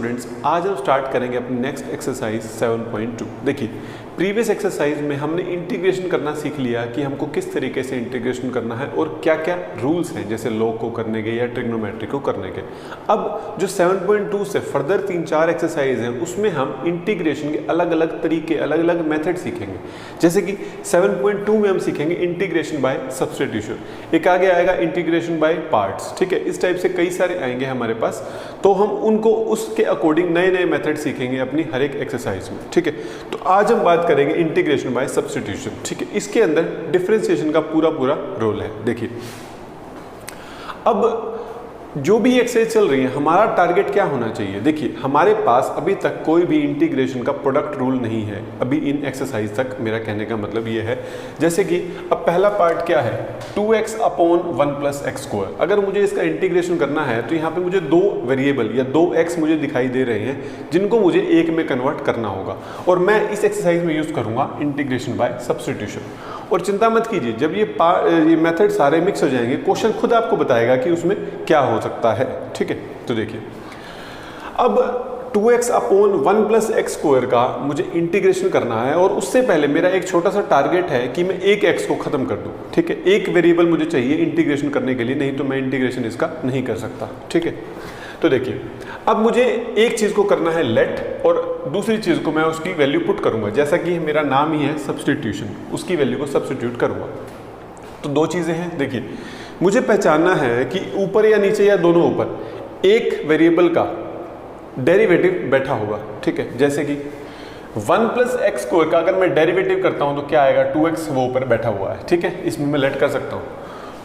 Students, आज हम start करेंगे अपनी नेक्स्ट एक्सरसाइज 7.2। देखिए, प्रीवियस एक्सरसाइज में हमने इंटीग्रेशन करना सीख लिया कि हमको किस तरीके से इंटीग्रेशन करना है और क्या क्या रूल्स हैं, जैसे लॉग को करने के या ट्रिग्नोमेट्री को करने के। अब जो 7.2 से फर्दर 3-4 एक्सरसाइज हैं उसमें हम इंटीग्रेशन के अलग अलग तरीके, अलग अलग मेथड सीखेंगे। जैसे कि 7.2 में हम सीखेंगे इंटीग्रेशन बाय सब्स्टिट्यूशन, एक आगे आएगा इंटीग्रेशन बाय पार्ट्स। ठीक है, इस टाइप से कई सारे आएंगे हमारे पास, तो हम उनको उसके अकॉर्डिंग नए नए मेथड सीखेंगे अपनी हर एक एक्सरसाइज में। ठीक है, तो आज हम बात करेंगे इंटीग्रेशन बाय सब्स्टिट्यूशन। ठीक है, इसके अंदर डिफरेंशिएशन का पूरा रोल है। देखिए, अब जो भी एक्सरसाइज चल रही है, हमारा टारगेट क्या होना चाहिए। देखिए, हमारे पास अभी तक कोई भी इंटीग्रेशन का प्रोडक्ट रूल नहीं है अभी इन एक्सरसाइज तक। मेरा कहने का मतलब ये है, जैसे कि अब पहला पार्ट क्या है, 2x upon 1 plus x square. अगर मुझे इसका इंटीग्रेशन करना है तो यहाँ पे मुझे दो वेरिएबल या दो x मुझे दिखाई दे रहे हैं जिनको मुझे एक में कन्वर्ट करना होगा, और मैं इस एक्सरसाइज में यूज करूंगा इंटीग्रेशन बाय सब्स्टिट्यूशन। और चिंता मत कीजिए, जब ये मेथड सारे मिक्स हो जाएंगे, क्वेश्चन खुद आपको बताएगा कि उसमें क्या हो सकता है। ठीक है, तो देखिए, अब 2x upon 1 plus x square का मुझे इंटीग्रेशन करना है, और उससे पहले मेरा एक छोटा सा टारगेट है कि मैं एक x को खत्म कर दूं। ठीक है, एक वेरिएबल मुझे चाहिए इंटीग्रेशन करने के लिए, नहीं तो मैं इंटीग्रेशन इसका नहीं कर सकता। ठीक है, तो देखिए, अब मुझे एक चीज को करना है लेट, और दूसरी चीज को मैं उसकी वैल्यू पुट करूंगा। जैसा कि मेरा नाम ही है सब्स्टिट्यूशन, उसकी वैल्यू को सब्स्टिट्यूट करूंगा। तो दो चीजें हैं। देखिए, मुझे पहचानना है कि ऊपर या नीचे या दोनों ऊपर एक वेरिएबल का डेरिवेटिव बैठा होगा। ठीक है, जैसे कि 1 प्लस एक्स स्क्वायर का अगर मैं डेरिवेटिव करता हूं तो क्या आएगा, 2x वो ऊपर बैठा हुआ है। ठीक है, इसमें मैं लेट कर सकता हूं।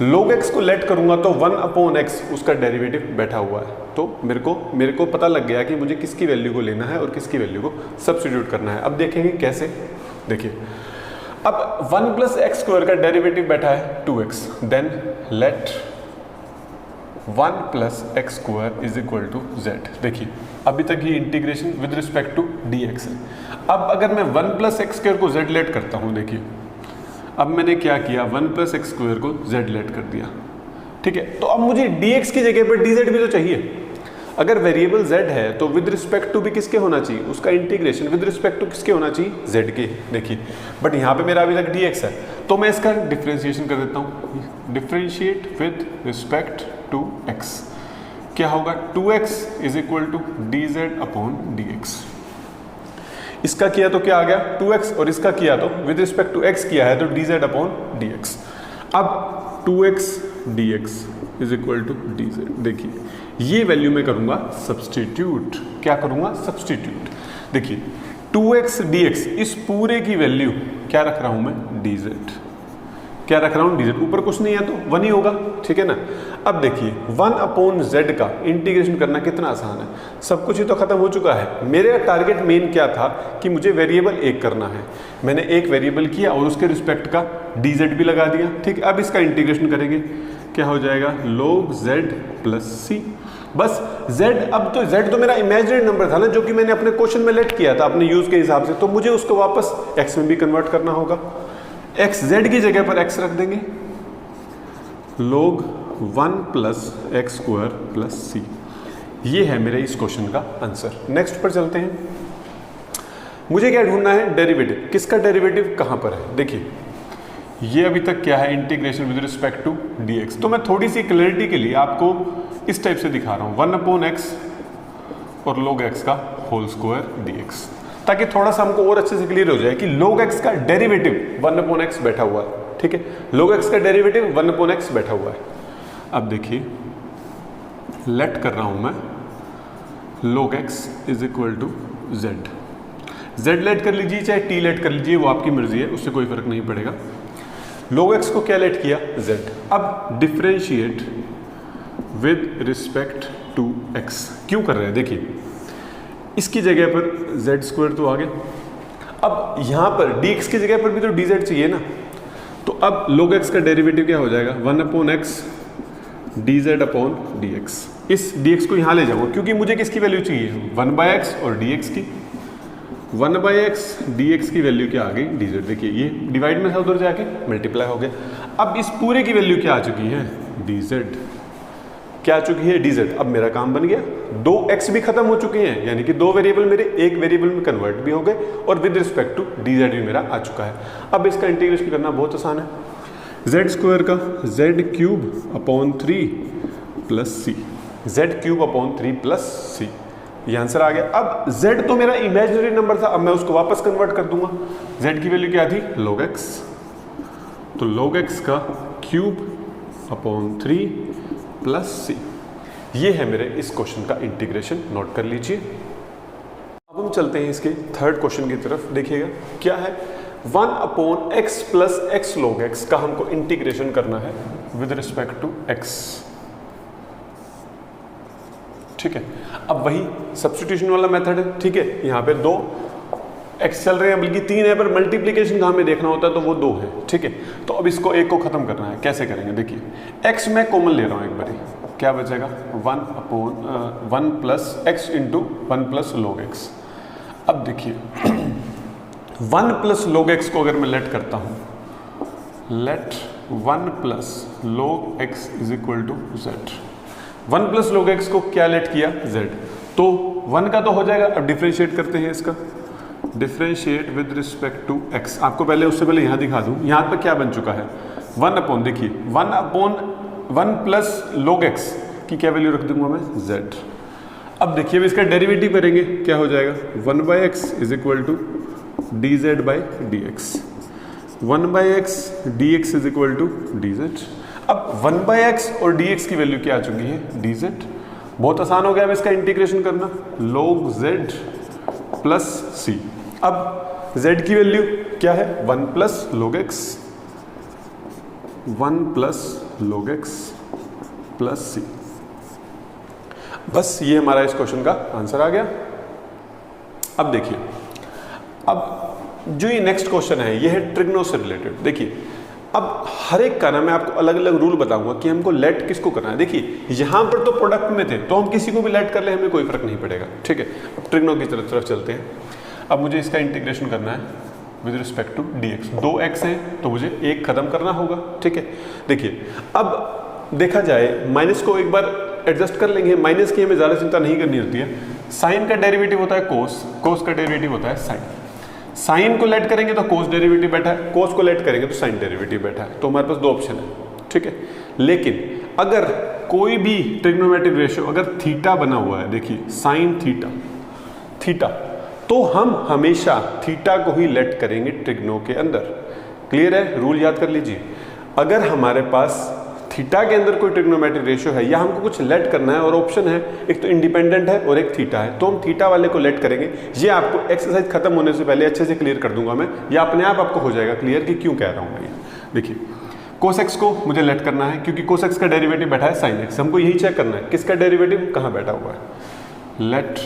log x को लेट करूंगा तो 1 अपॉन एक्स उसका डेरिवेटिव बैठा हुआ है। तो मेरे को पता लग गया कि मुझे किसकी वैल्यू को लेना है और किसकी वैल्यू को सब्स्टिट्यूट करना है। अब देखेंगे कैसे। देखिए, अब 1 प्लस एक्स स्क्वायर का डेरिवेटिव बैठा है 2x, then let 1 plus x square is equal to z। देखिए, अभी तक ये integration with respect to dx है। अब अगर मैं 1 प्लस एक्स स्क्वायर को z लेट करता हूँ, देखिए अब मैंने क्या किया, 1 प्लस एक्स स्क्वायर को z लेट कर दिया। ठीक है, तो अब मुझे dx की जगह पर dz भी तो चाहिए। अगर वेरिएबल z है तो विद रिस्पेक्ट टू भी किसके होना चाहिए, उसका इंटीग्रेशन विद रिस्पेक्ट टू किसके होना चाहिए, z के। देखिए, बट यहाँ पे मेरा अभी तक dx है, तो मैं इसका डिफरेंशिएशन कर देता हूँ। Differentiate with respect to x, क्या होगा, 2x is equal to dz upon dx। इसका किया तो क्या आ गया 2x, और इसका किया तो विद रिस्पेक्ट टू x किया है तो dz अपॉन dx। अब 2x dx is equal to dz। देखिए, ये वैल्यू मैं करूंगा सब्स्टिट्यूट। क्या करूंगा, सब्स्टिट्यूट। देखिए, 2x dx, इस पूरे की वैल्यू क्या रख रहा हूं मैं, dz। क्या रख रहा हूं, dz। ऊपर कुछ नहीं है तो 1 ही होगा। ठीक है ना। अब देखिए, 1 अपॉन z का इंटीग्रेशन करना कितना आसान है, सब कुछ ही तो खत्म हो चुका है। मेरे टारगेट मेन क्या था कि मुझे वेरिएबल एक करना है। मैंने एक वेरिएबल किया और उसके रिस्पेक्ट का dz भी लगा दिया। ठीक है, अब इसका इंटीग्रेशन करेंगे, क्या हो जाएगा, log z प्लस c। बस z, अब तो z तो मेरा इमेजिनरी नंबर था ना, जो कि मैंने अपने क्वेश्चन में लेट किया था अपने यूज के हिसाब से, तो मुझे उसको वापस x में भी कन्वर्ट करना होगा। x z की जगह पर x रख देंगे, log 1 plus x square plus c। ये है मेरे इस क्वेश्चन का आंसर। नेक्स्ट पर चलते हैं। मुझे क्या ढूंढना है, डेरिवेटिव। किसका डेरिवेटिव कहां पर है। देखिए, ये अभी तक क्या है, integration with respect to dx। तो मैं थोड़ी सी क्लैरिटी के लिए आपको इस टाइप से दिखा रहा हूँ, 1 अपॉन एक्स और log x का होल स्क्वायर dx, ताकि थोड़ा सा हमको और अच्छे से क्लियर हो जाए कि log x का डेरिवेटिव 1 अपॉन एक्स बैठा हुआ है। ठीक है, log x का डेरिवेटिव 1 अपॉन एक्स बैठा हुआ है। अब देखिए, लेट कर रहा हूं मैं log x is equal to z let कर लीजिए चाहे t लेट कर लीजिए, वो आपकी मर्जी है, उससे कोई फर्क नहीं पड़ेगा। log x को क्या लेट किया, z। अब differentiate with respect to x क्यों कर रहे हैं। देखिए, इसकी जगह पर z स्क्वायर तो आ गया। अब यहां पर dx की जगह पर भी तो dz चाहिए ना, तो अब log x का डेरिवेटिव क्या हो जाएगा, 1 upon x dz upon dx। इस dx को यहां ले जाऊंगा क्योंकि मुझे किसकी वैल्यू चाहिए, 1/x और dx की। 1/x dx की वैल्यू क्या आ गई, dz। देखिए, ये डिवाइड में था, उधर जाके मल्टीप्लाई हो गया। अब इस पूरे की वैल्यू क्या आ चुकी है, dz क्या आ चुकी है dz। अब मेरा काम बन गया, 2x भी खत्म हो चुके हैं, यानी कि 2 वेरिएबल मेरे एक वेरिएबल में कन्वर्ट भी हो गए और विद रिस्पेक्ट टू dz भी मेरा आ चुका है। अब इसका इंटीग्रेशन करना बहुत आसान है, z स्क्वायर का z³ plus c, z³ plus c, ये आंसर आ गया। अब z तो मेरा इमेजिनरी नंबर था, अब मैं उसको वापस कन्वर्ट कर दूंगा। z की वैल्यू क्या थी, log x, तो log x का³ प्लस c, ये है मेरे इस क्वेश्चन का इंटीग्रेशन, नोट कर लीजिए। अब हम चलते हैं इसके थर्ड क्वेश्चन की तरफ। देखिएगा क्या है, 1/x plus x log x का हमको इंटीग्रेशन करना है विद रिस्पेक्ट टू x। ठीक है, अब वही सब्स्टिट्यूशन वाला मेथड है। ठीक है, यहाँ पे 2 x चल रहे हैं, बल्कि 3 है, पर मल्टीप्लीकेशन का हमें देखना होता है तो वो 2 है। ठीक है, तो अब इसको एक को खत्म करना है, कैसे करेंगे देखिए, x मैं कॉमन ले रहा हूँ एक बारी, क्या बचेगा 1 plus x into 1 plus log x। अब देखिए 1 प्लस log x को अगर मैं लेट करता हूँ, let 1 plus log x is equal to z, 1 plus log x को क्या लेट किया, z, तो 1 का तो हो जाएगा। अब डिफरेंशिएट करते हैं इसका, differentiate with respect to x। आपको पहले उससे पहले यहाँ दिखा दूँ, यहाँ पर क्या बन चुका है, 1/, देखिए 1/1 प्लस log x की क्या वैल्यू रख दूंगा मैं, z। अब देखिए अब इसका डेरिवेटिव करेंगे, क्या हो जाएगा, 1/x is equal to dz by dx, 1/x dx is equal to dz। अब 1/x और dx की वैल्यू क्या आ चुकी है, dz। बहुत आसान हो गया अब इसका इंटीग्रेशन करना, log z प्लस c। अब z की वैल्यू क्या है, 1 plus log x, 1 plus log x plus c। बस ये हमारा इस क्वेश्चन का आंसर आ गया। अब देखिए, अब जो ये नेक्स्ट क्वेश्चन है ये है ट्रिग्नो से रिलेटेड। देखिए अब हर एक का ना मैं आपको अलग अलग रूल बताऊंगा कि हमको लेट किसको करना है। देखिए यहाँ पर तो प्रोडक्ट में थे तो हम किसी को भी लेट कर ले, हमें कोई फर्क नहीं पड़ेगा। ठीक है, अब ट्रिग्नो की तरफ चलते हैं। अब मुझे इसका इंटीग्रेशन करना है with respect to dx, 2x है तो मुझे एक खत्म करना होगा। ठीक है, देखिए अब देखा जाए माइनस को एक बार एडजस्ट कर लेंगे, माइनस की हमें ज़्यादा चिंता नहीं करनी होती है। साइन का डेरिवेटिव होता है कोस, कोस का डेरिवेटिव होता है साइन। साइन को लेट करेंगे तो कोस डेरिवेटिव बैठा है, कोस को लेट करेंगे तो साइन डेरिवेटिव बैठा है, तो हमारे पास 2 ऑप्शन है। ठीक है, लेकिन अगर कोई भी ट्रिग्नोमेट्रिक रेशियो अगर थीटा बना हुआ है, देखिए साइन थीटा, तो हम हमेशा थीटा को ही लेट करेंगे ट्रिग्नो के अंदर। क्लियर है, रूल याद कर लीजिए। अगर हमारे पास थीटा के अंदर कोई ट्रिग्नोमेट्रिक रेशियो है या हमको कुछ लेट करना है और ऑप्शन है, एक तो इंडिपेंडेंट है और एक थीटा है, तो हम थीटा वाले को लेट करेंगे। ये आपको एक्सरसाइज खत्म होने से पहले अच्छे से क्लियर कर दूंगा मैं, या अपने आप आपको हो जाएगा क्लियर कि क्यों कह रहा हूँ मैं। देखिए कोस एक्स को मुझे लेट करना है क्योंकि कोस एक्स का डेरिवेटिव बैठा है साइन एक्स, हमको यही चेक करना है किसका डेरिवेटिव कहाँ बैठा हुआ है। Let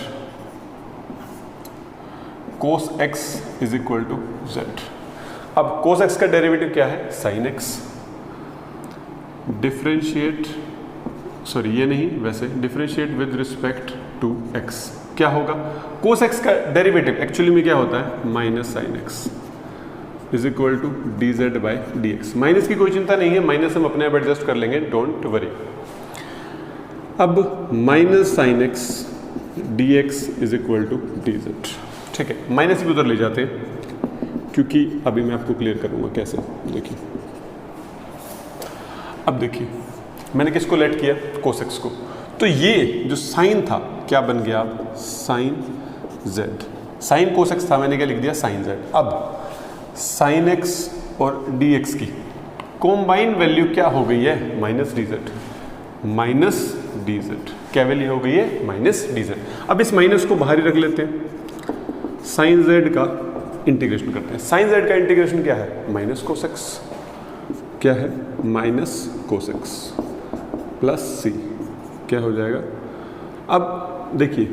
cos x is equal to z. अब कोस एक्स का डेरिवेटिव क्या है, साइन एक्स। डिफरेंशिएट, सॉरी ये नहीं, वैसे differentiate with respect to x, क्या होगा, कोस एक्स का डेरिवेटिव एक्चुअली में क्या होता है, minus sine x is equal to d z by d x. माइनस की कोई चिंता नहीं है, माइनस हम अपने आप एडजस्ट कर लेंगे, डोंट वरी। अब minus sine x d x is equal to d z. ठीक है, माइनस भी उधर ले जाते हैं क्योंकि अभी मैं आपको क्लियर करूंगा कैसे। देखिए अब देखिए मैंने किसको लेट किया, कोस एक्स को, तो ये जो साइन था क्या बन गया, sine z. Sine cos x था, मैंने क्या लिख दिया, साइन जेड। अब साइन एक्स और डी एक्स की कॉम्बाइन वैल्यू क्या हो गई है, minus d z, minus d z. क्या वैल्यू हो गई है, माइनस डी जेड। अब इस माइनस को बाहर ही रख लेते हैं, साइन जेड का इंटीग्रेशन करते हैं। साइन जेड का इंटीग्रेशन क्या है, माइनस कोस एक्स, क्या है, माइनस कोस एक्स प्लस सी, क्या हो जाएगा। अब देखिए,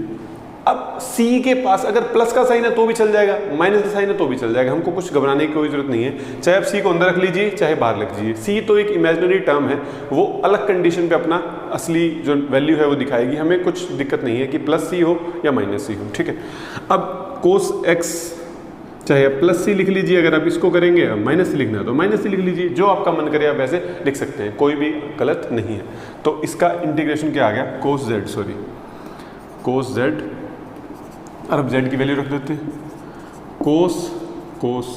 अब c के पास अगर प्लस का साइन है तो भी चल जाएगा, माइनस का साइन है तो भी चल जाएगा, हमको कुछ घबराने की कोई जरूरत नहीं है। चाहे आप c को अंदर रख लीजिए चाहे बाहर रख लीजिए, c तो एक इमेजिनरी टर्म है, वो अलग कंडीशन पे अपना असली जो वैल्यू है वो दिखाएगी, हमें कुछ दिक्कत नहीं है कि प्लस c हो या माइनस c हो। ठीक है, अब कोस x चाहे आप प्लस सी लिख लीजिए अगर आप इसको करेंगे, अब माइनस सी लिखना है तो माइनस सी लिख लीजिए, जो आपका मन करे आप वैसे लिख सकते हैं, कोई भी गलत नहीं है। तो इसका इंटीग्रेशन क्या आ गया, कोस जेड, और अब जेड की वैल्यू रख देते हैं, कोस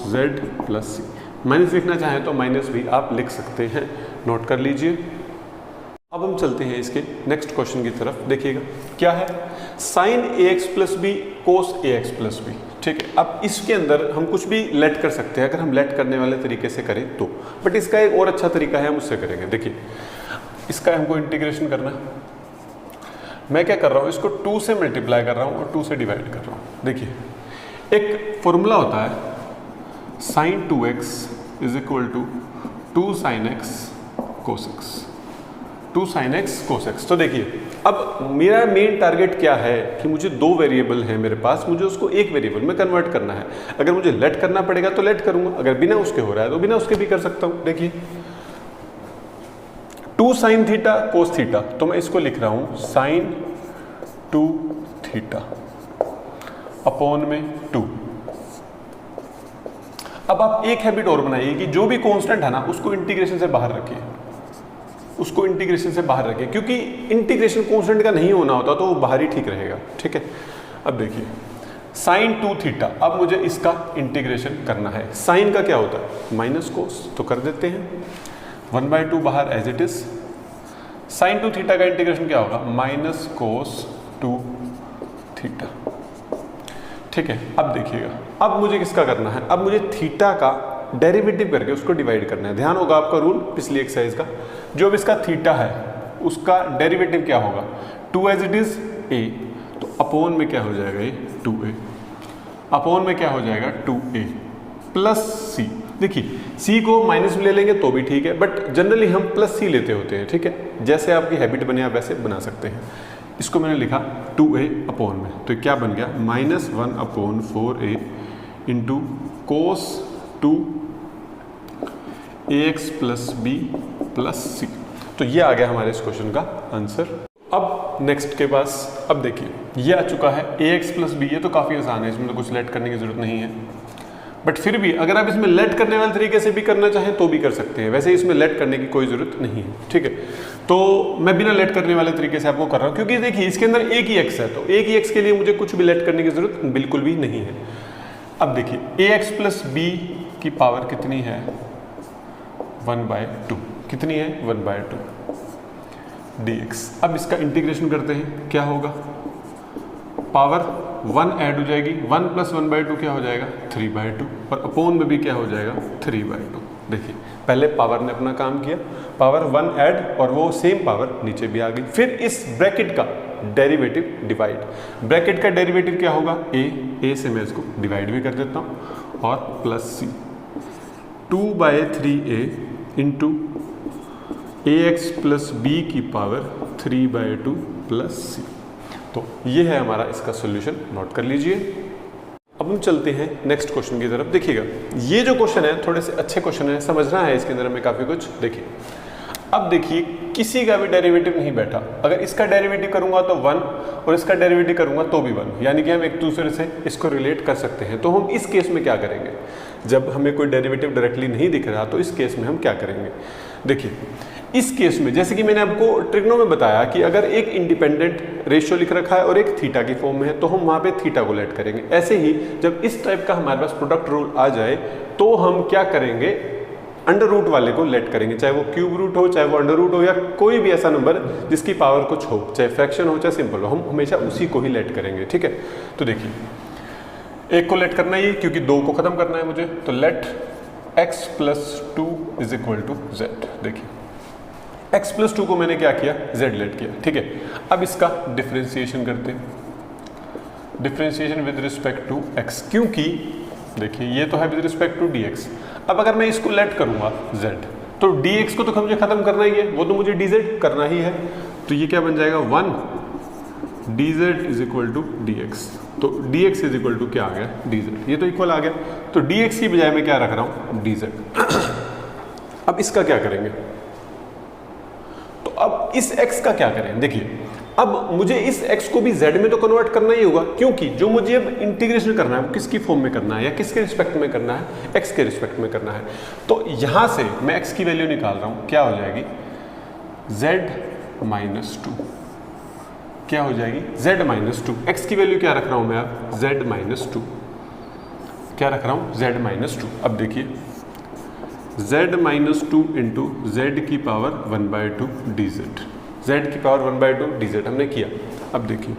जेड प्लस सी। माइनस लिखना चाहें तो माइनस भी आप लिख सकते हैं, नोट कर लीजिए। अब हम चलते हैं इसके नेक्स्ट क्वेश्चन की तरफ। देखिएगा क्या है, साइन ax प्लस बी कोस ax प्लस बी। ठीक है, अब इसके अंदर हम कुछ भी लेट कर सकते हैं अगर हम लेट करने वाले तरीके से करें तो, बट इसका एक और अच्छा तरीका है, हम उससे करेंगे। देखिए इसका हमको इंटीग्रेशन करना है, मैं क्या कर रहा हूँ, इसको 2 से मल्टीप्लाई कर रहा हूँ और 2 से डिवाइड कर रहा हूँ। देखिए एक फॉर्मूला होता है sine 2x is equal to 2 sine x cos x, 2 sine x cos x। तो देखिए अब मेरा मेन टारगेट क्या है कि मुझे 2 वेरिएबल है मेरे पास, मुझे उसको एक वेरिएबल में कन्वर्ट करना है। अगर मुझे लेट करना पड़ेगा तो लेट करूंगा, अगर बिना उसके हो रहा है तो बिना उसके भी कर सकता हूं। देखिए 2 साइन थीटा कोस थीटा, तो मैं इसको लिख रहा हूं साइन 2 थीटा अपॉन में 2। अब आप एक हैबिट और बनाइए कि जो भी कांस्टेंट है ना उसको इंटीग्रेशन से बाहर रखिए, उसको इंटीग्रेशन से बाहर रखिए, क्योंकि इंटीग्रेशन कांस्टेंट का नहीं होना होता तो वो बाहर ही ठीक रहेगा। ठीक है, अब देखिए साइन 2 थीटा, अब मुझे इसका इंटीग्रेशन करना है। साइन का क्या होता है माइनस कोस, तो कर देते हैं 1/2 बाहर as it is. Sine 2 theta का इंटीग्रेशन क्या होगा, माइनस कोस 2 थीटा। ठीक है, अब देखिएगा अब मुझे किसका करना है, अब मुझे थीटा का डेरिवेटिव करके उसको डिवाइड करना है। ध्यान होगा आपका रूल पिछली एक्सरसाइज का, जो भी इसका थीटा है उसका डेरिवेटिव क्या होगा, 2 एज इट इज a, तो अपॉन में क्या हो जाएगा ये 2a, अपॉन में क्या हो जाएगा 2a प्लस c। देखिए c को माइनस में ले लेंगे तो भी ठीक है, बट जनरली हम प्लस c लेते होते हैं। ठीक है, जैसे आपकी हैबिट बने आप वैसे बना सकते हैं। इसको मैंने लिखा 2a अपॉन में, तो क्या बन गया -1/4a into cos 2 ax plus b plus c. तो ये आ गया हमारे इस क्वेश्चन का आंसर। अब नेक्स्ट के पास, अब देखिए ये आ चुका है ax प्लस बी, ये तो काफ़ी आसान है, इसमें तो कुछ लेट करने की जरूरत नहीं है। बट फिर भी अगर आप इसमें लेट करने वाले तरीके से भी करना चाहें तो भी कर सकते हैं, वैसे इसमें लेट करने की कोई ज़रूरत नहीं है। ठीक है, तो मैं बिना लेट करने वाले तरीके से आपको कर रहा हूँ, क्योंकि देखिए इसके अंदर एक ही x है, तो एक ही x के लिए मुझे कुछ भी लेट करने की ज़रूरत बिल्कुल भी नहीं है। अब देखिए ax प्लस बी की पावर कितनी है 1/2, कितनी है 1/2 dx। अब इसका इंटीग्रेशन करते हैं, क्या होगा, पावर 1 ऐड हो जाएगी, 1 + 1/2 क्या हो जाएगा 3/2, और अपॉन में भी क्या हो जाएगा 3/2। देखिए पहले पावर ने अपना काम किया, पावर 1 ऐड और वो सेम पावर नीचे भी आ गई। फिर इस ब्रैकेट का डेरिवेटिव डिवाइड, ब्रैकेट का डेरिवेटिव क्या होगा a से मैं इसको डिवाइड भी कर देता हूँ, और plus c 2/3a into ax plus b की पावर 3/2 प्लस c। तो ये है हमारा इसका सॉल्यूशन, नोट कर लीजिए। अब हम चलते हैं नेक्स्ट क्वेश्चन की तरफ। देखिएगा ये जो क्वेश्चन है थोड़े से अच्छे क्वेश्चन है, समझना है इसके अंदर हमें काफ़ी कुछ। देखिए अब देखिए किसी का भी डेरिवेटिव नहीं बैठा, अगर इसका डेरिवेटिव करूंगा तो 1 और इसका डेरिवेटिव करूंगा तो भी 1, यानी कि हम एक दूसरे से इसको रिलेट कर सकते हैं। तो हम इस केस में क्या करेंगे, जब हमें कोई डेरिवेटिव डायरेक्टली नहीं दिख रहा तो इस केस में हम क्या करेंगे। देखिए इस केस में जैसे कि मैंने आपको ट्रिग्नो में बताया कि अगर एक इंडिपेंडेंट रेशियो लिख रखा है और एक थीटा की फॉर्म में है तो हम वहाँ पे थीटा को लेट करेंगे। ऐसे ही जब इस टाइप का हमारे पास प्रोडक्ट रूल आ जाए तो हम क्या करेंगे, अंडर रूट वाले को लेट करेंगे, चाहे वो क्यूब रूट हो, चाहे वो अंडर रूट हो, या कोई भी ऐसा नंबर जिसकी पावर कुछ हो, चाहे फ्रैक्शन हो चाहे सिंपल हो, हम हमेशा उसी को ही लेट करेंगे। ठीक है, तो देखिए एक को लेट करना ही, क्योंकि 2 को खत्म करना है मुझे, तो लेट x + 2 = z। देखिए x + 2 को मैंने क्या किया, z लेट किया। ठीक है, अब इसका डिफरेंशिएशन करते हैं, differentiation with respect to x, क्योंकि देखिए ये तो है विद रिस्पेक्ट टू dx। अब अगर मैं इसको लेट करूंगा z, तो dx को तो मुझे खत्म करना ही है, वो तो मुझे dz करना ही है। तो ये क्या बन जाएगा 1 dz = dx। तो dx = क्या आ गया dz, ये तो इक्वल आ गया। तो dx की बजाय मैं क्या रख रहा हूँ dz। अब इसका क्या करेंगे, तो अब इस x का क्या करें। देखिए अब मुझे इस x को भी z में तो कन्वर्ट करना ही होगा, क्योंकि जो मुझे अब इंटीग्रेशन करना है वो किसकी फॉर्म में करना है या किसके रिस्पेक्ट में करना है, x के रिस्पेक्ट में करना है। तो यहां से मैं x की वैल्यू निकाल रहा हूं, क्या हो जाएगी z माइनस 2, क्या हो जाएगी z माइनस 2। x की वैल्यू क्या रख रहा हूं मैं अब z माइनस 2, क्या रख रहा हूं z माइनस 2। अब देखिए z माइनस 2 इंटू जेड की पावर 1/2 dz, z की पावर 1/2 dz हमने किया। अब देखिए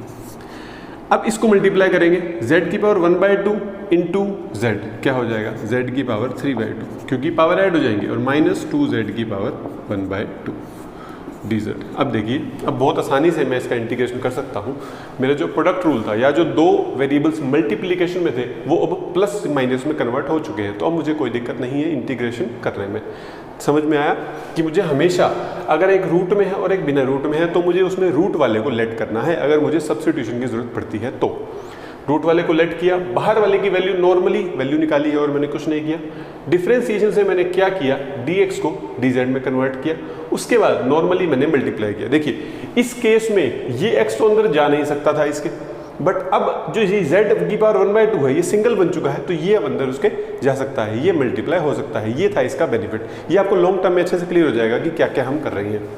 अब इसको मल्टीप्लाई करेंगे, z की पावर 1/2 इंटू जेड क्या हो जाएगा z की पावर 3/2, क्योंकि पावर ऐड हो जाएंगे, और माइनस 2z की पावर 1/2 dz। अब देखिए अब बहुत आसानी से मैं इसका इंटीग्रेशन कर सकता हूँ। मेरा जो प्रोडक्ट रूल था या जो दो वेरिएबल्स मल्टीप्लिकेशन में थे वो अब प्लस माइनस में कन्वर्ट हो चुके हैं, तो अब मुझे कोई दिक्कत नहीं है इंटीग्रेशन करने में। समझ में आया कि मुझे हमेशा अगर एक रूट में है और एक बिना रूट में है तो मुझे उसमें रूट वाले को लेट करना है, अगर मुझे सब्स्टिट्यूशन की जरूरत पड़ती है तो। रूट वाले को लेट किया, बाहर वाले की वैल्यू नॉर्मली वैल्यू निकाली है और मैंने कुछ नहीं किया। डिफरेंशिएशन से मैंने क्या किया, dx को dz में कन्वर्ट किया, उसके बाद नॉर्मली मैंने मल्टीप्लाई किया। देखिए इस केस में ये x तो अंदर जा नहीं सकता था इसके, बट अब जो ये z की पावर 1/2 है ये सिंगल बन चुका है, तो ये अब अंदर उसके जा सकता है, ये मल्टीप्लाई हो सकता है। ये था इसका बेनिफिट। ये आपको लॉन्ग टर्म में अच्छे से क्लियर हो जाएगा कि क्या क्या हम कर रहे हैं।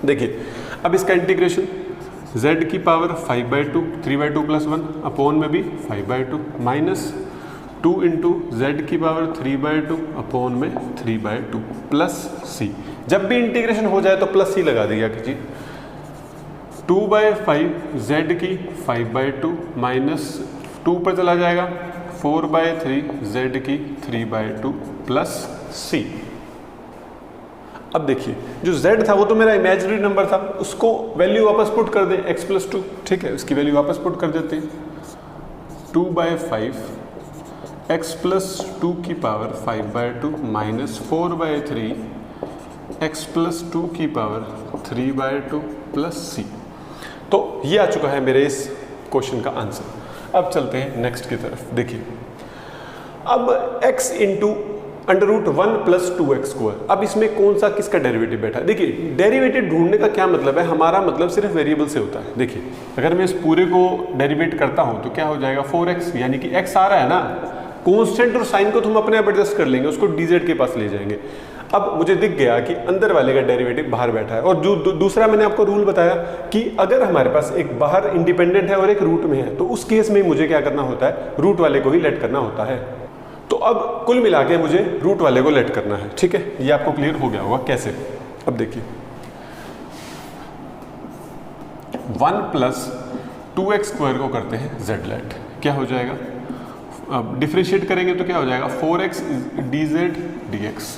देखिए अब इसका इंटीग्रेशन z की पावर 5/2 3/2 प्लस 1 अपॉन में भी 5/2 माइनस 2 इंटू जेड की पावर 3/2 अपॉन में 3/2 प्लस c। जब भी इंटीग्रेशन हो जाए तो प्लस c लगा दिया कीजिए। 2/5 z की 5/2 माइनस 2 पर चला जाएगा 4/3 z की 3/2 प्लस c। अब देखिए जो z था वो तो मेरा इमेजिनरी नंबर था, उसको वैल्यू वापस पुट कर दें x प्लस 2, ठीक है, उसकी वैल्यू वापस पुट कर देते हैं। 2/5 x प्लस 2 की पावर 5/2 माइनस 4/3 x प्लस 2 की पावर 3/2 प्लस c। तो ये आ चुका है मेरे इस क्वेश्चन का आंसर। अब चलते हैं नेक्स्ट की तरफ। देखिए अब x into √1 plus 2x square, अब इसमें कौन सा किसका डेरिवेटिव बैठा है। देखिए डेरिवेटिव ढूंढने का क्या मतलब है, हमारा मतलब सिर्फ वेरिएबल से होता है। देखिए अगर मैं इस पूरे को डेरिवेट करता हूं तो क्या हो जाएगा 4x, यानी कि x आ रहा है ना, कांस्टेंट और साइन को तो हम अपने आप एडजस्ट कर लेंगे, उसको dz के पास ले जाएंगे। अब मुझे दिख गया कि अंदर वाले का डेरिवेटिव बाहर बैठा है, और जो दूसरा मैंने आपको रूल बताया कि अगर हमारे पास एक बाहर इंडिपेंडेंट है और एक रूट में है तो उस केस में मुझे क्या करना होता है, रूट वाले को ही लेट करना होता है। तो अब कुल मिला के मुझे रूट वाले को लेट करना है, ठीक है, ये आपको क्लियर हो गया होगा कैसे। अब देखिए 1 प्लस 2x स्क्वायर को करते हैं z लेट, क्या हो जाएगा, अब डिफरेंशिएट करेंगे तो क्या हो जाएगा 4x dz dx,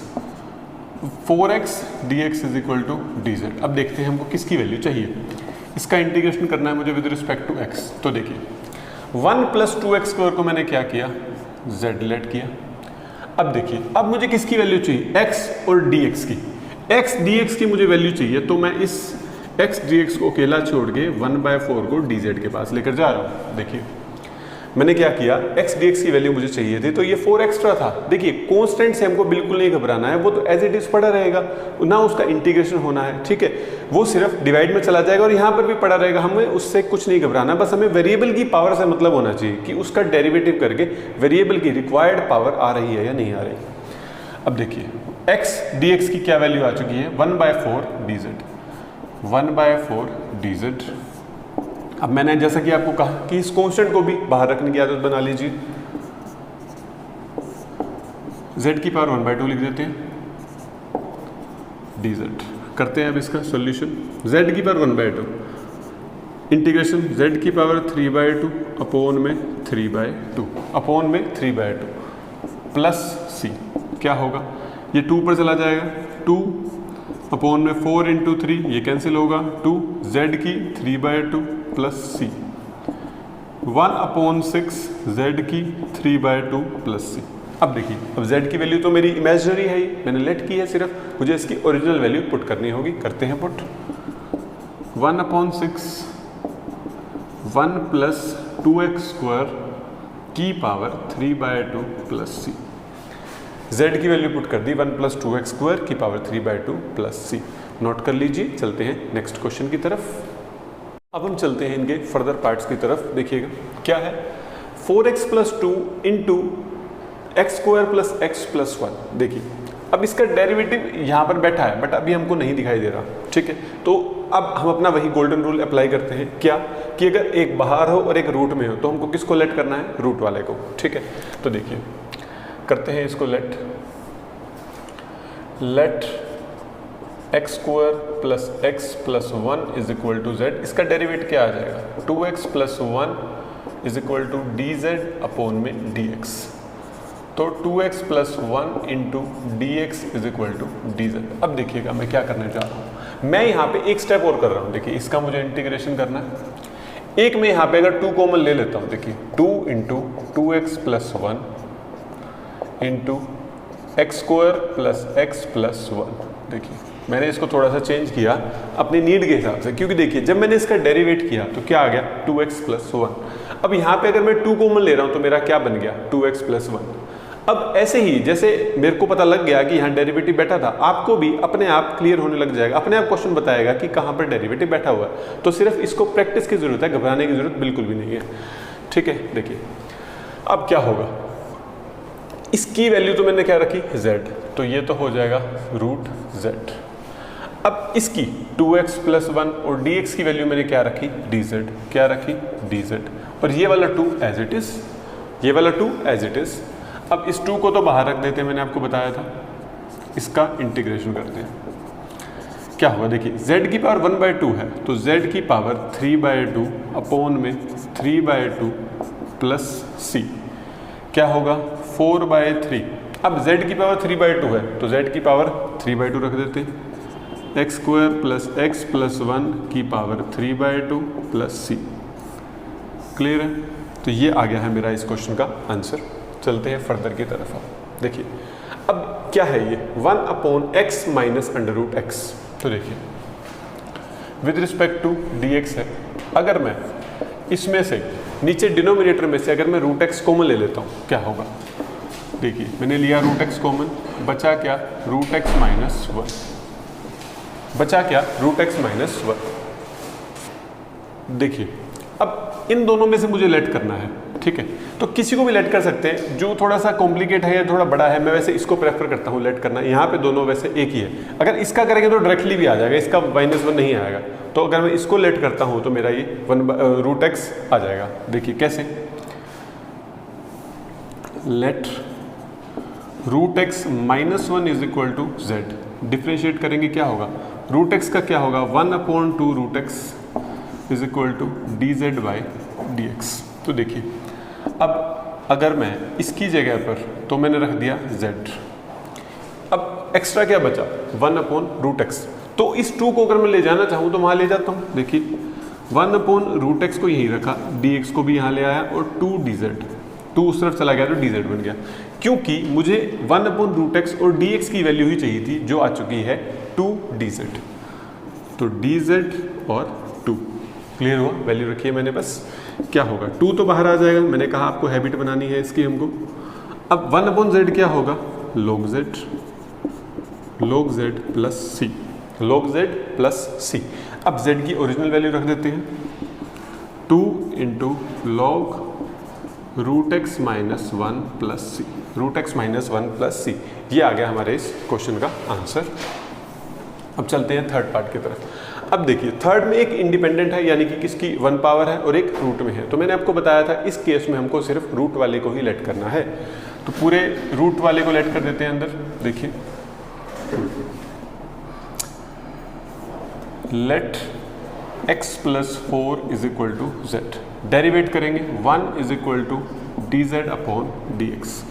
4x dx is equal to dz। अब देखते हैं हमको किसकी वैल्यू चाहिए, इसका इंटीग्रेशन करना है मुझे विद रिस्पेक्ट टू x। तो देखिए 1 प्लस 2x स्क्वायर को मैंने क्या किया, z लेट किया। अब देखिए अब मुझे किसकी वैल्यू चाहिए, x और dx की, x dx की मुझे वैल्यू चाहिए, तो मैं इस x dx को अकेला छोड़ के 1/4 को dz के पास लेकर जा रहा हूँ। देखिए मैंने क्या किया, x dx की वैल्यू मुझे चाहिए थी तो ये 4 एक्स्ट्रा था। देखिए कांस्टेंट से हमको बिल्कुल नहीं घबराना है, वो तो एज इट इज पड़ा रहेगा, ना उसका इंटीग्रेशन होना है, ठीक है, वो सिर्फ डिवाइड में चला जाएगा और यहाँ पर भी पड़ा रहेगा, हमें उससे कुछ नहीं घबराना, बस हमें वेरिएबल की पावर से मतलब होना चाहिए कि उसका डेरिवेटिव करके वेरिएबल की रिक्वायर्ड पावर आ रही है या नहीं आ रही। अब देखिए x dx की क्या वैल्यू आ चुकी है, 1/4 dz, 1/4 dz। अब मैंने जैसा कि आपको कहा कि इस कांस्टेंट को भी बाहर रखने की आदत बना लीजिए, z की पावर 1/2 लिख देते हैं dz। करते हैं अब इसका सॉल्यूशन, z की पावर 1/2 इंटीग्रेशन z की पावर 3/2 अपॉन में 3/2 अपॉन में 3/2 प्लस c, क्या होगा, ये 2 पर चला जाएगा, 2 अपॉन में 4 इंटू 3 ये कैंसिल होगा, 2 z की 3/2 प्लस c, 1/6 z की 3/2 प्लस c। अब देखिए अब z की वैल्यू तो मेरी इमेजिनरी है ही, मैंने लेट की है, सिर्फ मुझे इसकी ओरिजिनल वैल्यू पुट करनी होगी। करते हैं पुट, 1/6 1 प्लस 2x स्क्वायर की पावर 3/2 प्लस c, z की वैल्यू पुट कर दी 1 प्लस 2x स्क्वायर की पावर 3/2 प्लस c। नोट कर लीजिए, चलते हैं नेक्स्ट क्वेश्चन की तरफ। अब हम चलते हैं इनके फर्दर पार्ट्स की तरफ। देखिएगा क्या है, 4x plus 2 into x square plus x plus 1। देखिए अब इसका डेरिवेटिव यहाँ पर बैठा है बट अभी हमको नहीं दिखाई दे रहा, ठीक है। तो अब हम अपना वही गोल्डन रूल अप्लाई करते हैं, क्या कि अगर एक बाहर हो और एक रूट में हो तो हमको किसको लेट करना है, रूट वाले को, ठीक है। तो देखिए करते हैं इसको let x square plus x plus 1 is equal to z. इसका डेरिवेट क्या आ जाएगा, 2x plus 1 is equal to d z upon में dx। तो 2x plus 1 into d x is equal to d z. अब देखिएगा मैं क्या करने जा रहा हूँ, मैं यहाँ पे एक स्टेप और कर रहा हूँ। देखिए इसका मुझे इंटीग्रेशन करना है। एक मैं यहाँ पे अगर 2 कॉमन ले लेता हूँ, देखिए 2 into 2x plus 1 into x square plus x plus 1। देखिए मैंने इसको थोड़ा सा चेंज किया अपनी नीड के हिसाब से, क्योंकि देखिए जब मैंने इसका डेरिवेट किया तो क्या आ गया, 2x प्लस 1। अब यहाँ पे अगर मैं 2 कॉमन ले रहा हूँ तो मेरा क्या बन गया, 2x प्लस 1। अब ऐसे ही जैसे मेरे को पता लग गया कि यहाँ डेरिवेटिव बैठा था, आपको भी अपने आप क्लियर होने लग जाएगा, अपने आप क्वेश्चन बताएगा कि कहाँ पर डेरिवेटिव बैठा हुआ है। तो सिर्फ इसको प्रैक्टिस की जरूरत है, घबराने की जरूरत बिल्कुल भी नहीं है, ठीक है। देखिए अब क्या होगा, इसकी वैल्यू तो मैंने क्या रखी, z, तो ये तो हो जाएगा रूट z। अब इसकी 2x प्लस 1 और dx की वैल्यू मैंने क्या रखी, dz, क्या रखी, dz। और ये वाला 2 एज इट इज, ये वाला 2 एज इट इज। अब इस 2 को तो बाहर रख देते हैं, मैंने आपको बताया था। इसका इंटीग्रेशन करते हैं, क्या होगा, देखिए z की पावर 1/2 है तो z की पावर 3/2 अपॉन में 3/2 प्लस c क्या होगा, 4/3। अब z की पावर 3/2 है तो z की पावर 3/2 रख देते हैं। X square plus x plus 1 की पावर 3/2 प्लस c। क्लियर है, तो ये आ गया है मेरा इस क्वेश्चन का आंसर। चलते हैं फर्दर की तरफ। आप देखिए अब क्या है, ये 1 upon x minus under root x. तो देखिए विद रिस्पेक्ट टू dx है, अगर मैं इसमें से नीचे डिनोमिनेटर में से अगर मैं रूट एक्स कॉमन ले लेता हूँ क्या होगा, देखिए मैंने लिया रूट एक्स कॉमन, बचा क्या, रूट एक्स माइनस 1, बचा क्या, रूट एक्स माइनस 1। देखिए अब इन दोनों में से मुझे लेट करना है, ठीक है। तो किसी को भी लेट कर सकते हैं, जो थोड़ा सा कॉम्प्लिकेट है या थोड़ा बड़ा है, मैं वैसे इसको प्रेफर करता हूँ लेट करना। यहाँ पे दोनों वैसे एक ही है, अगर इसका करेंगे तो डायरेक्टली भी आ जाएगा, इसका -1 नहीं आएगा। तो अगर मैं इसको लेट करता हूँ तो मेरा ये रूट एक्स आ जाएगा। देखिए कैसे, let root x minus 1 is equal to z. Differentiate करेंगे क्या होगा, रूट एक्स का क्या होगा, 1/2 root x is equal to d z by d x. तो देखिए अब अगर मैं इसकी जगह पर तो मैंने रख दिया z, अब एक्स्ट्रा क्या बचा, 1/रूट एक्स। तो इस 2 को अगर मैं ले जाना चाहूँ तो वहाँ ले जाता हूँ। देखिए 1/रूट एक्स को यहीं रखा, dx को भी यहाँ ले आया और 2 dz, 2 उस तरफ चला गया तो dz बन गया, क्योंकि मुझे 1/रूट एक्स और dx की वैल्यू ही चाहिए थी जो आ चुकी है 2 dz। तो dz और 2 क्लियर हुआ, वैल्यू रखी है मैंने, बस क्या होगा, 2 तो बाहर आ जाएगा, मैंने कहा आपको हैबिट बनानी है इसकी हमको। अब 1/z क्या होगा, log z plus c, log z plus c। अब z की ओरिजिनल वैल्यू रख देते हैं, 2 into log root x minus 1 plus c, root x minus 1 plus c. ये आ गया हमारे इस क्वेश्चन का आंसर। अब चलते हैं थर्ड पार्ट की तरफ। अब देखिए थर्ड में एक इंडिपेंडेंट है, यानी कि किसकी 1 पावर है और एक रूट में है। तो मैंने आपको बताया था इस केस में हमको सिर्फ रूट वाले को ही लेट करना है, तो पूरे रूट वाले को लेट कर देते हैं अंदर। देखिए let x plus 4 is equal to z, derivate करेंगे 1 is equal to d z upon d x,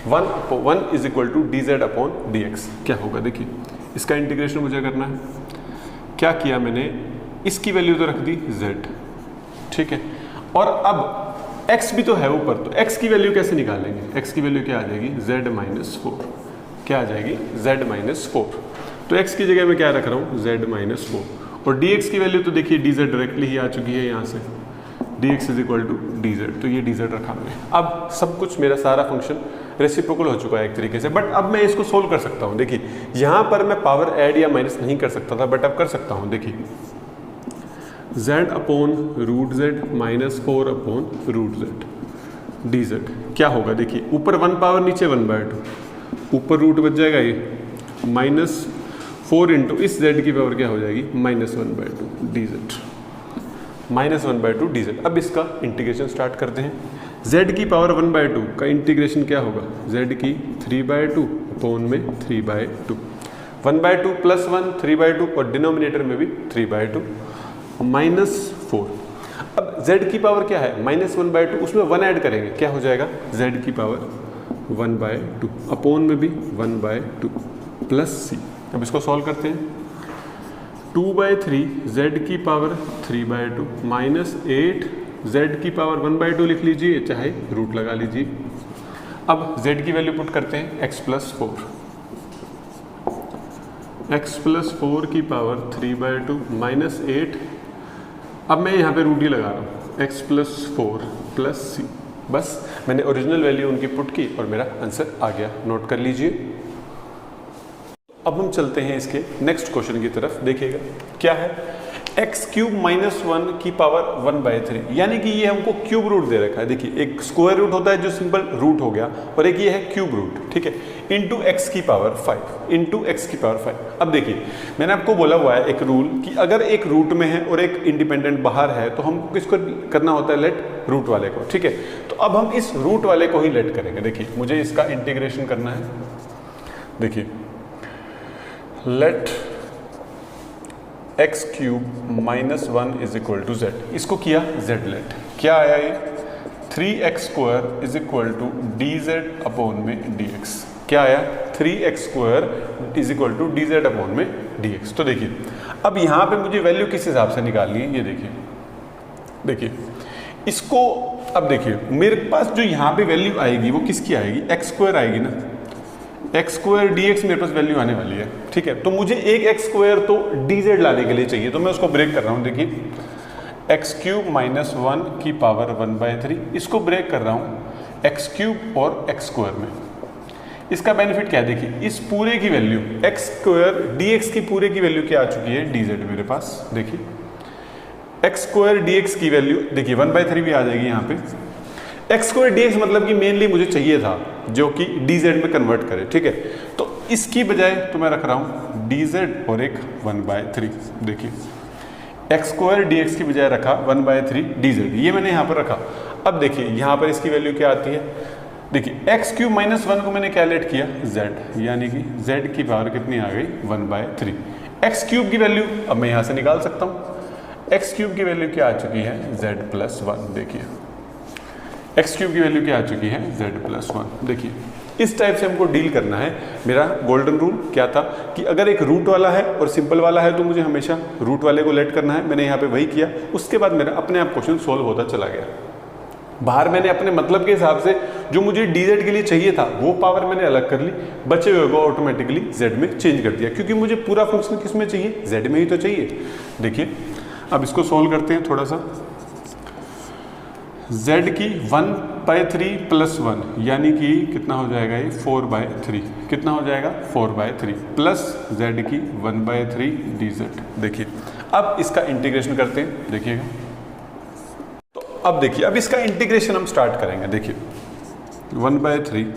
1 is equal to d z upon d x. क्या होगा, देखिए इसका इंटीग्रेशन मुझे करना है। क्या किया मैंने, इसकी वैल्यू तो रख दी z, ठीक है, और अब x भी तो है ऊपर, तो x की वैल्यू कैसे निकालेंगे, x की वैल्यू क्या आ जाएगी, z माइनस 4, क्या आ जाएगी, z माइनस 4। तो x की जगह मैं क्या रख रहा हूँ, z माइनस 4, और dx की वैल्यू तो देखिए dz डायरेक्टली ही आ चुकी है यहाँ से, dx is equal to dz, तो ये dz रखा मैंने। अब सब कुछ मेरा सारा फंक्शन रेसिप्रोकल हो चुका है एक तरीके से, बट अब मैं इसको सोल्व कर सकता हूँ। देखिए यहाँ पर मैं पावर ऐड या माइनस नहीं कर सकता था, बट अब कर सकता हूँ। देखिए z upon root z minus 4 upon root z dz क्या होगा? देखिए ऊपर 1 पावर नीचे 1/2, ऊपर रूट बच जाएगा ये माइनस 4 इंटू इस z की पावर क्या हो जाएगी? -1/2 dz, -1/2 dz। अब इसका इंटीग्रेशन स्टार्ट करते हैं। z की पावर 1/2 का इंटीग्रेशन क्या होगा? z की 3/2 अपॉन में 3/2, 1/2 प्लस 1 3/2 और डिनोमिनेटर में भी 3/2 -4। अब z की पावर क्या है? -1/2, उसमें 1 ऐड करेंगे, क्या हो जाएगा? z की पावर 1/2 अपॉन में भी 1/2 प्लस c। अब इसको सॉल्व करते हैं। 2/3 z की पावर 3/2 माइनस 8 z की पावर 1/2 लिख लीजिए, चाहे रूट लगा लीजिए। अब z की वैल्यू पुट करते हैं, x + 4, x + 4 की पावर 3/2 माइनस 8। अब मैं यहाँ पे रूट ही लगा रहा हूँ, x + 4 प्लस c। बस मैंने ओरिजिनल वैल्यू उनकी पुट की और मेरा आंसर आ गया, नोट कर लीजिए। अब हम चलते हैं इसके नेक्स्ट क्वेश्चन की तरफ। देखिएगा क्या है, x³ - 1 की पावर 1/3, यानी कि ये हमको क्यूब रूट दे रखा है। देखिए एक स्क्वायर रूट होता है जो सिंपल रूट हो गया, और एक ये है क्यूब रूट, ठीक है, इंटू x की पावर 5, इंटू x की पावर 5। अब देखिए मैंने आपको बोला हुआ है एक रूल कि अगर एक रूट में है और एक इंडिपेंडेंट बाहर है तो हमको किसको करना होता है? लेट रूट वाले को, ठीक है। तो अब हम इस रूट वाले को ही लेट करेंगे। देखिए मुझे इसका इंटीग्रेशन करना है। देखिए लेट x³ - 1 = z, इसको किया z लेट, क्या आया ये? 3x² = dz अपॉन में dx, क्या आया? 3x² = dz अपॉन में dx। तो देखिए अब यहाँ पे मुझे वैल्यू किस हिसाब से निकालनी है, ये देखिए इसको। अब देखिए मेरे पास जो यहाँ पे वैल्यू आएगी वो किसकी आएगी? x² आएगी ना, x² dx मेरे पास वैल्यू आने वाली है, ठीक है। तो मुझे एक x² तो dz लाने के लिए चाहिए, तो मैं उसको ब्रेक कर रहा हूँ। देखिए x³ - 1 की पावर 1/3, इसको ब्रेक कर रहा हूँ x³ और x² में। इसका बेनिफिट क्या है? देखिए इस पूरे की वैल्यू x² dx की पूरे की वैल्यू क्या आ चुकी है? dz मेरे पास। देखिए x² dx की वैल्यू देखिए 1/3 भी आ जाएगी यहाँ पे। x² dx मतलब कि मेनली मुझे चाहिए था जो कि dz में कन्वर्ट करे, ठीक है। तो इसकी बजाय तो मैं रख रहा हूँ dz और एक 1/3। देखिए x² dx की बजाय रखा 1/3 dz, ये मैंने यहाँ पर रखा। अब देखिए यहाँ पर इसकी वैल्यू क्या आती है? देखिए x³ - 1 को मैंने क्या लेट किया? z, यानी कि z की पावर कितनी आ गई? 1/3। x³ की वैल्यू अब मैं यहाँ से निकाल सकता हूँ। x³ की वैल्यू क्या आ चुकी है? z + 1। देखिए x³ की वैल्यू क्या आ चुकी है? z + 1। देखिए इस टाइप से हमको डील करना है। मेरा गोल्डन रूल क्या था कि अगर एक रूट वाला है और सिंपल वाला है तो मुझे हमेशा रूट वाले को लेट करना है। मैंने यहाँ पे वही किया, उसके बाद मेरा अपने आप क्वेश्चन सोल्व होता चला गया। बाहर मैंने अपने मतलब के हिसाब से जो मुझे dz के लिए चाहिए था वो पावर मैंने अलग कर ली, बचे हुए को ऑटोमेटिकली z में चेंज कर दिया, क्योंकि मुझे पूरा फंक्शन किस में चाहिए? z में ही तो चाहिए। देखिए अब इसको सोल्व करते हैं थोड़ा सा। z की 1/3 प्लस 1, यानी कि कितना हो जाएगा ये? 4/3। कितना हो जाएगा? 4/3 प्लस z की 1/3 dz। देखिए अब इसका इंटीग्रेशन करते हैं। देखिएगा तो अब देखिए अब इसका इंटीग्रेशन हम स्टार्ट करेंगे। देखिए 1/3,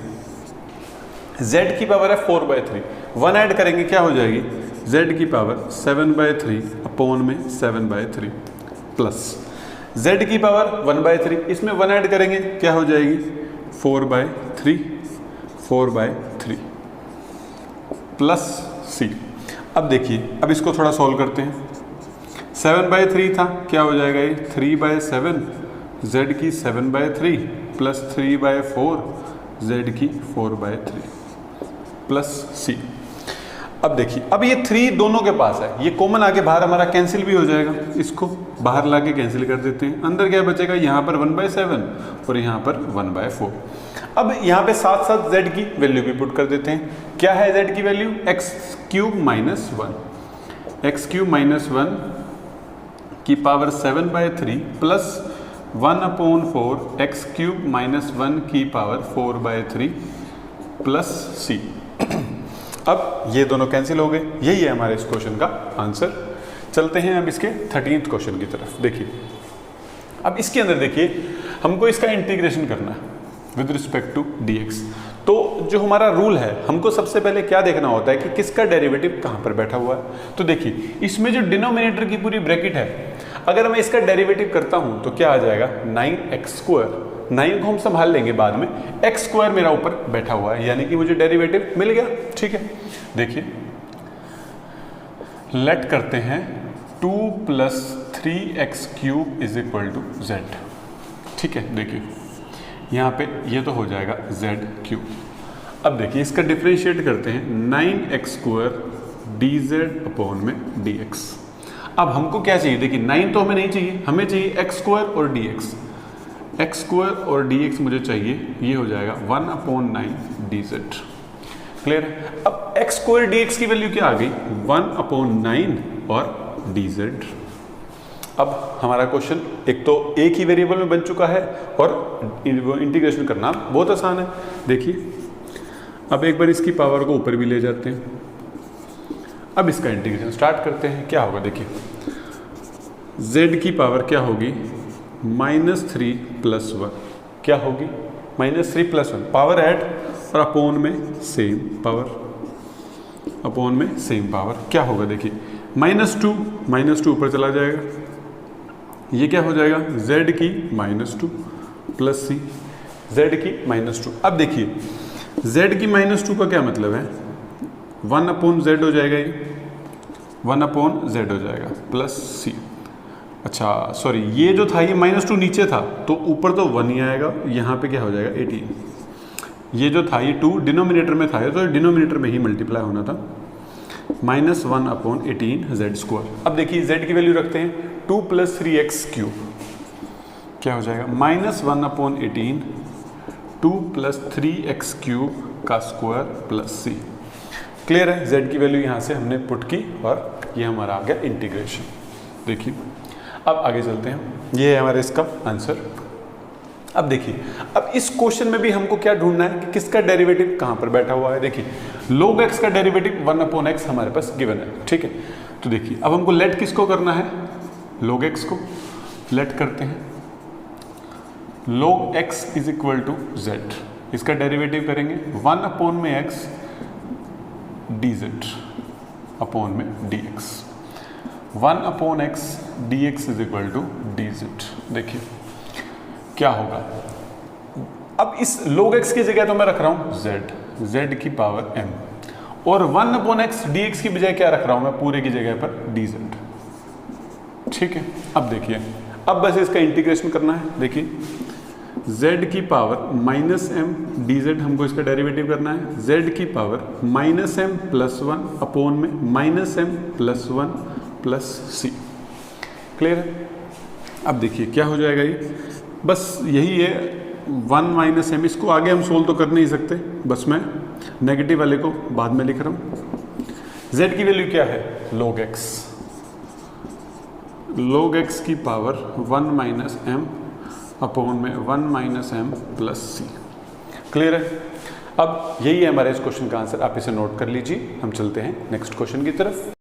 z की पावर है 4/3, 1 ऐड करेंगे क्या हो जाएगी? z की पावर 7/3 अपॉन में 7/3 प्लस z की पावर 1/3, इसमें 1 ऐड करेंगे क्या हो जाएगी? 4/3 प्लस c। अब देखिए अब इसको थोड़ा सॉल्व करते हैं। 7/3 था, क्या हो जाएगा ये? 3/7, z की 7/3 प्लस 3/4, z की 4/3 प्लस c। अब देखिए अब ये 3 दोनों के पास है, ये कॉमन आके बाहर हमारा कैंसिल भी हो जाएगा। इसको बाहर लाके कैंसिल कर देते हैं। अंदर क्या बचेगा? यहाँ पर 1/7 और यहाँ पर 1/4। अब यहाँ पे साथ साथ z की वैल्यू भी पुट कर देते हैं। क्या है z की वैल्यू? x³ - 1, x³ - 1 की पावर 7/3 प्लस 1/4 x³ - 1 की पावर 4/3 प्लस c। अब ये दोनों कैंसिल हो गए। यही है हमारे इस क्वेश्चन का आंसर। चलते हैं अब इसके 13th क्वेश्चन की तरफ। देखिए अब इसके अंदर देखिए हमको इसका इंटीग्रेशन करना है विद रिस्पेक्ट टू dx। तो जो हमारा रूल है, हमको सबसे पहले क्या देखना होता है कि किसका डेरिवेटिव कहाँ पर बैठा हुआ है। तो देखिए इसमें जो डिनोमिनेटर की पूरी ब्रैकेट है, अगर मैं इसका डेरिवेटिव करता हूँ तो क्या आ जाएगा 9x²। 9 को हम संभाल लेंगे बाद में, x² मेरा ऊपर बैठा हुआ है, यानी कि मुझे डेरिवेटिव मिल गया। ठीक है, देखिए लेट करते हैं 2 + 3x³ = z। ठीक है, देखिए यहाँ पे ये तो हो जाएगा z³। अब देखिए इसका डिफरेंशिएट करते हैं 9x² dz/dx। अब हमको क्या चाहिए, देखिए 9 तो हमें नहीं चाहिए, हमें चाहिए x² और dx। x² और dx मुझे चाहिए, ये हो जाएगा 1/9 dz। क्लियर है। अब x² dx की वैल्यू क्या आ गई 1/9 और dz। अब हमारा क्वेश्चन एक तो एक ही वेरिएबल में बन चुका है और इंटीग्रेशन करना बहुत आसान है। देखिए अब एक बार इसकी पावर को ऊपर भी ले जाते हैं, अब इसका इंटीग्रेशन स्टार्ट करते हैं। क्या होगा देखिए, z की पावर क्या होगी -3 + 1, क्या होगी -3 + 1, पावर ऐड और अपोन में सेम पावर, अपोन में सेम पावर। क्या होगा देखिए -2 ऊपर चला जाएगा, ये क्या हो जाएगा z की -2 + c, z की -2। अब देखिए z की -2 का क्या मतलब है 1/z हो जाएगा, ये 1/z हो जाएगा प्लस c। अच्छा सॉरी, ये जो था ये -2 नीचे था तो ऊपर तो 1 ही आएगा, यहाँ पे क्या हो जाएगा 18। ये जो था ये 2 डिनोमिनेटर में था, तो डिनोमिनेटर में ही मल्टीप्लाई होना था, -1/18 z²। अब देखिए z की वैल्यू रखते हैं 2 + 3x³, क्या हो जाएगा -1/18 2 + 3x³ का स्क्वायर प्लस c। क्लियर है, z की वैल्यू यहाँ से हमने पुट की और ये हमारा आ गया इंटीग्रेशन। देखिए अब आगे चलते हैं, ये है हमारे इसका आंसर। अब देखिए अब इस क्वेश्चन में भी हमको क्या ढूंढना है कि किसका डेरिवेटिव कहाँ पर बैठा हुआ है। देखिए log x का डेरिवेटिव 1/x हमारे पास गिवन है। ठीक है, तो देखिए अब हमको लेट किसको करना है, log x को लेट करते हैं, log x = z। इसका डेरिवेटिव करेंगे 1/x dz अपॉन में dx, 1/x dx = dz। देखिए क्या होगा, अब इस log x की जगह तो मैं रख रहा हूं z की पावर m, और 1/x dx की बजाय क्या रख रहा हूं मैं पूरे की जगह पर dz। ठीक है, अब देखिए अब बस इसका इंटीग्रेशन करना है। देखिए z की पावर -m dz हमको इसका डेरिवेटिव करना है, z की पावर -m + 1 अपॉन में -m + 1 + c। क्लियर है। अब देखिए क्या हो जाएगा, ये बस यही है 1 - m। इसको आगे हम सोल्व तो कर नहीं सकते, बस मैं नेगेटिव वाले को बाद में लिख रहा हूँ। z की वैल्यू क्या है log x, log x की पावर 1 - m अपॉन में 1 - m + c। क्लियर है। अब यही है हमारे इस क्वेश्चन का आंसर, आप इसे नोट कर लीजिए। हम चलते हैं नेक्स्ट क्वेश्चन की तरफ।